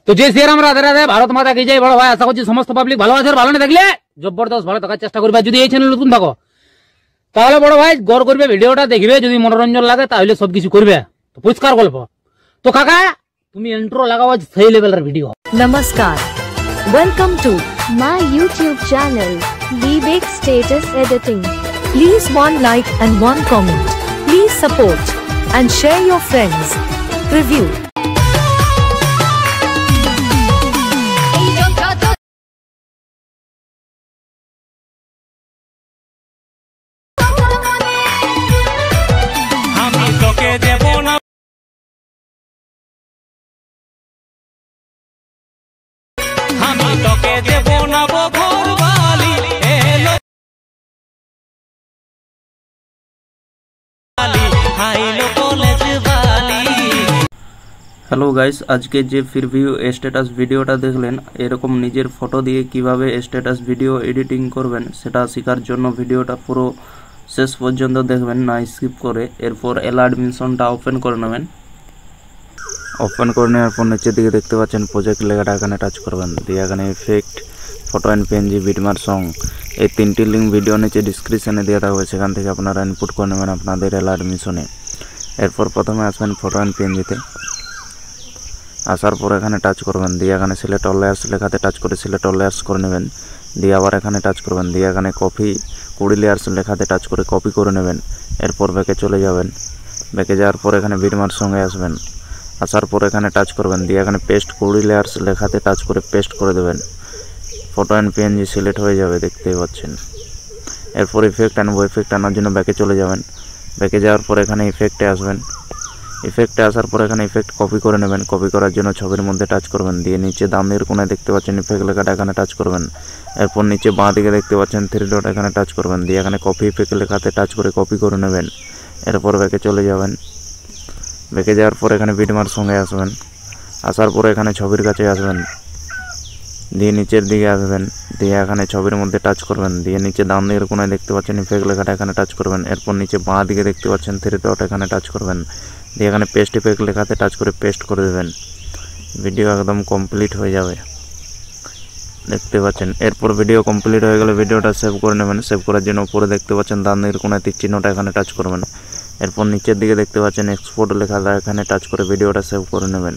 তো যে শ্রীরাম রাধে রাধে, ভারত মাতা কি জয়। বড় ভাই আশা করছি সমস্ত পাবলিক ভালো আছে, ভালো না থাকলে জবরদস্ত ভালো থাকার চেষ্টা করবে। যদি এই চ্যানেল নতুন থাকো তাহলে বড় ভাই গড় করবে, ভিডিওটা দেখবে, যদি মনোরঞ্জন লাগে তাহলে সবকিছু করবে। তো পরিষ্কার গল্প। তো কাকা তুমি ইন্ট্রো লাগাও সেই লেভেলের video. Namaskar. Welcome to my YouTube channel, Vivek Status Editing. please one like and one comment. Please support and share your friends. Review. Hello guys, আজকে যে প্রিভিউ স্ট্যাটাস ভিডিওটা দেখলেন, এরকম নিজের ফটো দিয়ে কিভাবে স্ট্যাটাস ভিডিও এডিটিং করবেন সেটা শেখার জন্য ভিডিওটা পুরো শেষ পর্যন্ত দেখবেন, না স্কিপ করে। এরপর অ্যাডমিশনটা ওপেন করে নেবেন। ওপেন করে নেওয়ার পর নিচের দিকে দেখতে পাচ্ছেন প্রজেক্ট লেখাটা, এখানে টাচ করবেন। দিয়ে এখানে ইফেক্ট, ফটো অ্যান্ড পিএনজি, বিটমার্ক, সং, এই তিনটি লিঙ্ক ভিডিও নিচে ডিসক্রিপশানে দেওয়া থাকবে, সেখান থেকে আপনারা ইনপুট করে নেবেন আপনাদের অ্যাডমিশনে। এরপর প্রথমে আসবেন ফটো অ্যান্ড পিএনজিতে। আসার পর এখানে টাচ করবেন, দিয়ে এখানে সিলেক্ট অল লেয়ার্স লেখাতে টাচ করে সিলেক্ট অল লেয়ার্স করে নেবেন। দিয়ে আবার এখানে টাচ করবেন, দিয়ে এখানে কপি 20 লেয়ার্স লেখাতে টাচ করে কপি করে নেবেন। এরপর ব্যাকে চলে যাবেন। ব্যাকে যাওয়ার পর এখানে বিটমার্ক সঙ্গে আসবেন। আসার পর এখানে টাচ করবেন, দিয়ে এখানে পেস্ট 20 লেয়ার্স লেখাতে টাচ করে পেস্ট করে দেবেন। ফটো অ্যান্ড পিএনজি সিলেক্ট হয়ে যাবে, দেখতেই পাচ্ছেন। এরপর ইফেক্ট আনবো, ইফেক্ট আনার জন্য ব্যাকে চলে যাবেন। ব্যাকে যাওয়ার পর এখানে ইফেক্টে আসবেন। ইফেক্টে আসার পর এখানে ইফেক্ট কপি করে নেবেন। কপি করার জন্য ছবির মধ্যে টাচ করবেন, দিয়ে নিচে ডানের কোণায় দেখতে পাচ্ছেন ইফেক্ট লেখাটা, এখানে টাচ করবেন। এরপর নিচে বাঁ দিকে দেখতে পাচ্ছেন 3 ডট, এখানে টাচ করবেন। দিয়ে এখানে কপি ইফেক্ট লেখাতে টাচ করে কপি করে নেবেন। এরপর ব্যাকে চলে যাবেন। ব্যাকে যাওয়ার পর এখানে বিটমার্ক সঙ্গে আসবেন। আসার পরে এখানে ছবির কাছে আসবেন, দিয়ে নিচের দিকে আসবেন। দিয়ে এখানে ছবির মধ্যে টাচ করবেন। দিয়ে নিচে ডান দিকের কোণায় দেখতে পাচ্ছেন ইফেক্ট লেখাটা, এখানে টাচ করবেন। এরপর নিচে বাঁ দিকে দেখতে পাচ্ছেন 3 ডট, এখানে টাচ করবেন। দিয়ে এখানে পেস্ট ইফেক্ট লেখাতে টাচ করে পেস্ট করে দেবেন। ভিডিও একদম কমপ্লিট হয়ে যাবে, দেখতে পাচ্ছেন। এরপর ভিডিও কমপ্লিট হয়ে গেলে ভিডিওটা সেভ করে নেবেন। সেভ করার জন্য উপরে দেখতে পাচ্ছেন ডান দিকের কোণায় তীর চিহ্নটা, এখানে টাচ করবেন। এরপর নিচের দিকে দেখতে পাচ্ছেন এক্সপোর্ট লেখাটা, এখানে টাচ করে ভিডিওটা সেভ করে নেবেন।